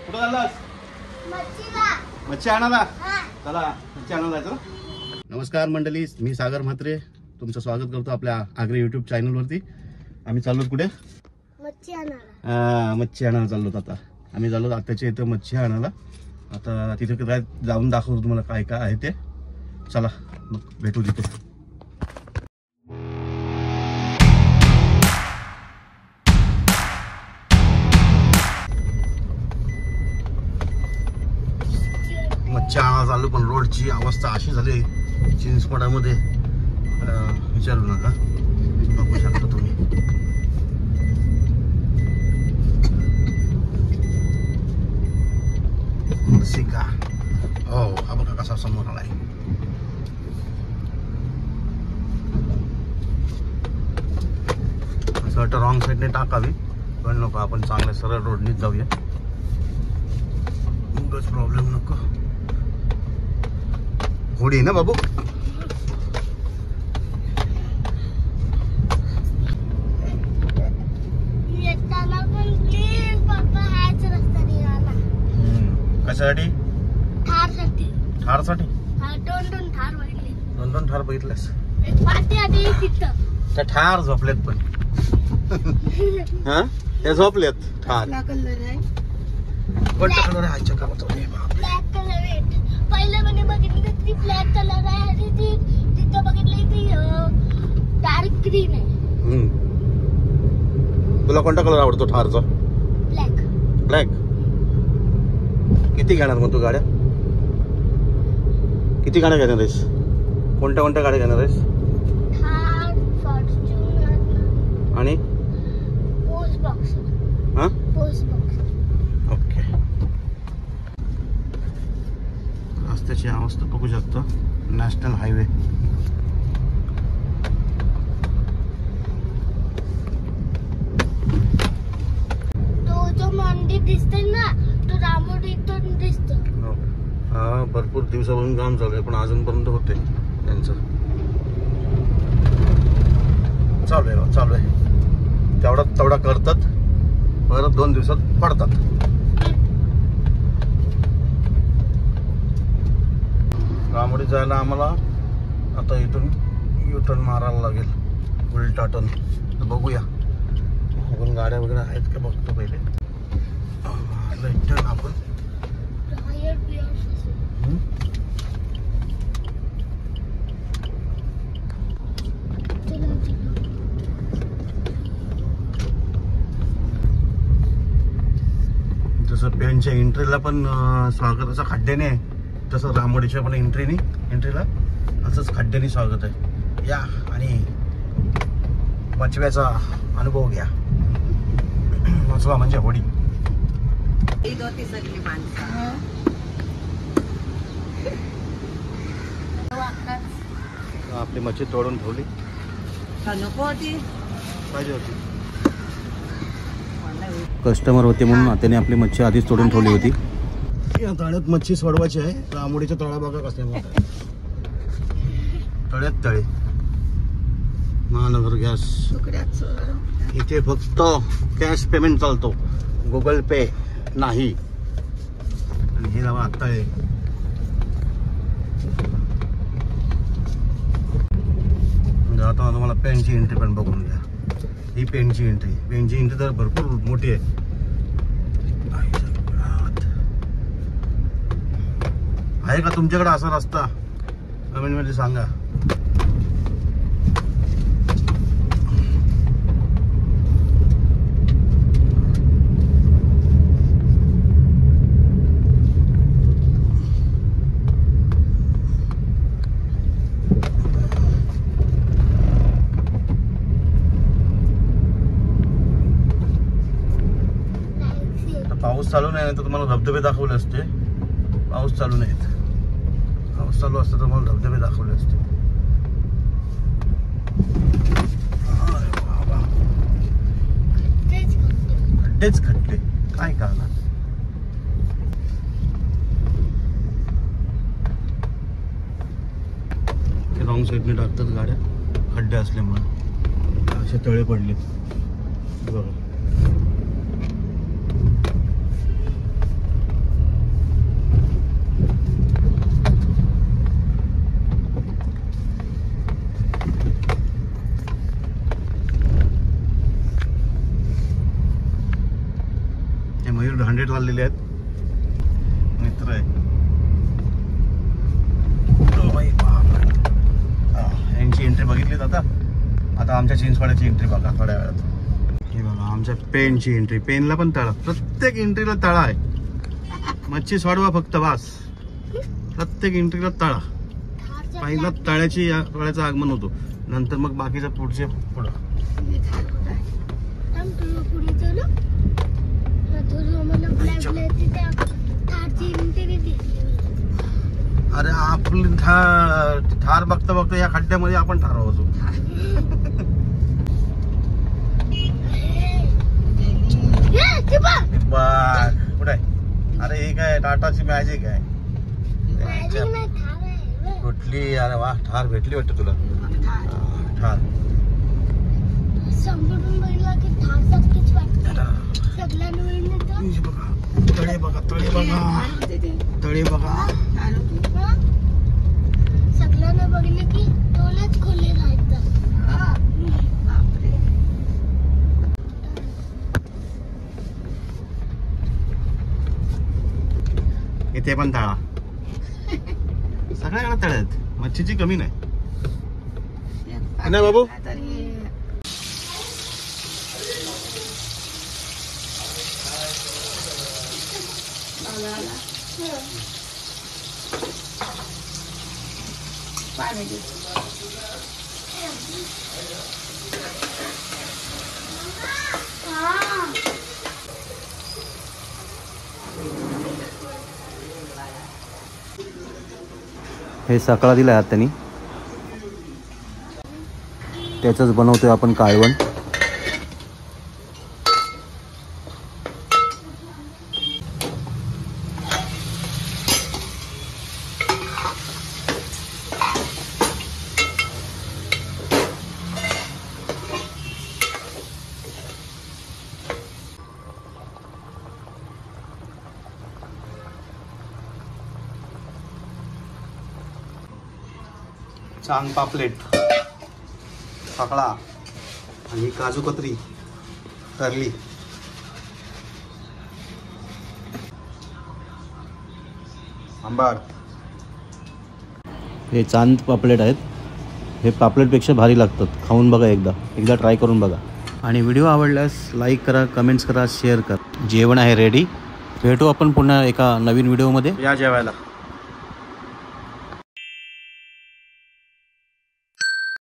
कुठं चाललास? मच्छी आणायला. चला मच्छी आणायला जायचं. नमस्कार मंडळी, मी सागर म्हात्रे तुमचं स्वागत करतो आपल्या आग्रे युट्यूब चॅनलवरती. आम्ही चाललो कुठे? मच्छी आणायला. मच्छी आणायला चाललो. आता आम्ही चाललो आत्याच्या इथं मच्छी आणायला. आता तिथे काय जाऊन दाखवतो तुम्हाला काय काय आहे ते. चला मग भेटू तिथे. मच्छी आणायला चाललो पण रोडची अवस्था अशी झाली चिंचवडामध्ये विचारू नका. बघू शकता तुम्ही. सिका हो हा बघा कसा समोर आलाय. असं वाटतं रॉंग साईडने टाकावी पण नको, आपण चांगल्या सरळ रोडनीच जाऊया. उगाच प्रॉब्लेम नको. होडी ना बाबू. कशासाठी? ठारसाठी. ठारसाठी? दोन ठार बघितल्यास? त्या ठार झोपलेत पण. हा ते झोपलेत ठार. कोणता कलर आहे? चक्कर ब्लॅक कलर आहे. पहिले म्हणे बघितली ती ब्लॅक कलर आहे आणि ती तिथं बघितली ती डार्क ग्रीन आहे. तुला कोणता कलर आवडतो ठारचा? ब्लॅक. ब्लॅक. किती घेणार मग तू गाड्या? किती गाड्या घेणार आहेस? कोणत्या कोणत्या गाड्या घेणार आहेस? थार, फॉर्च्यूनर आणि पोस्ट बॉक्स. हां पोस्ट बॉक्स. ओके. रस्त्याची अवस्था बघू शकतो. National highway. तो जो मंदिर दिसतंय ना तो रामोडीतून दिसतो. हा भरपूर दिवसापासून काम चालू आहे पण अजूनपर्यंत होते त्यांचं. चालू आहे तेवढा करतात परत 2 दिवसात पडतात. रामोडी जायला आम्हाला आता इथून युटर्न मारायला लागेल. उलटा टर्न. तर बघूया आपण गाड्या वगैरे आहेत का बघतो पहिले. आपण जसं पेनच्या एंट्रीला पण स्वागताचा खड्ड्याने आहे तसं रामोडीच्या पण एंट्रीला असंच खड्ड्याने स्वागत आहे. या आणि मचव्याचा अनुभव घ्या. मचवा म्हणजे होडी. आपली मच्छी तोडून ठेवली. पाहिजे होती. कस्टमर होते म्हणून त्याने आपली मच्छी आधीच तोडून ठेवली होती. या तळ्यात मच्छी सोडवायची आहे. रामोडीच्या तळा बघा कसं तळ्यात तळे. महानगर गॅस. इथे फक्त कॅश पेमेंट चालतो, गुगल पे नाही. आणि हे नाव आता आहे. आता तुम्हाला पेनची एंट्री पण बघून घ्या. ही पेनची एंट्री तर भरपूर मोठी आहे. आहे का तुमच्याकडे असा रस्ता? कमेंट मध्ये सांगा. पाऊस चालू नाही तर तुम्हाला धबधबे दाखवले असते. पाऊस चालू नाहीत. पाऊस चालू असतं तर मला धबधबे दाखवले असते. खड्डेच खड्डे काय करणार. रॉंग साईडने टाकतात गाड्या खड्डे असल्यामुळे. असे तळे पडले बघा. 100 लावलेले आहेत. मित्र आहे यांची एंट्री बघितली आता. आता आमच्या चिंचवाड्याची एंट्री बघा थोड्या वेळात. हे बघा आमच्या पेनची एंट्री. पेनला पण तळा, प्रत्येक एंट्रीला तळा आहे. मच्छी सोडवा फक्त बास. प्रत्येक एंट्रीला तळा. पहिला तळ्याची तळ्याचं आगमन होतो, नंतर मग बाकीच्या पुढचे पुढं. अरे आपली ठार बघता बघता या खड्ड्यामध्ये आपण ठार होतो. कुठे अरे हे काय टाटाची मॅजिक आहे कुठली. अरे वा ठार भेटली वाटतं तुला. ठार तळे बघा तळे बघा तळे बघा. सगळ्यांना बघितलं की तोलच खोले राहतात. इथे पण तळा. सगळ्याकडे तळे आहेत. मच्छीची कमी नाही ना बाबू. हे सकाळा दिला आहे त्यांनी, त्याचंच बनवतोय आपण काळवण. चांग पापलेट, पाकळा आणि काजू कतरी तरली. आंबाड. हे चांद पापलेट आहेत. हे पापलेटपेक्षा भारी लागतात. खाऊन बघा, एकदा ट्राय करून बघा. आणि व्हिडिओ आवडल्यास लाईक करा, कमेंट्स करा, शेअर करा. जेवण आहे रेडी. भेटू आपण पुन्हा एका नवीन व्हिडिओमध्ये. या जेवायला.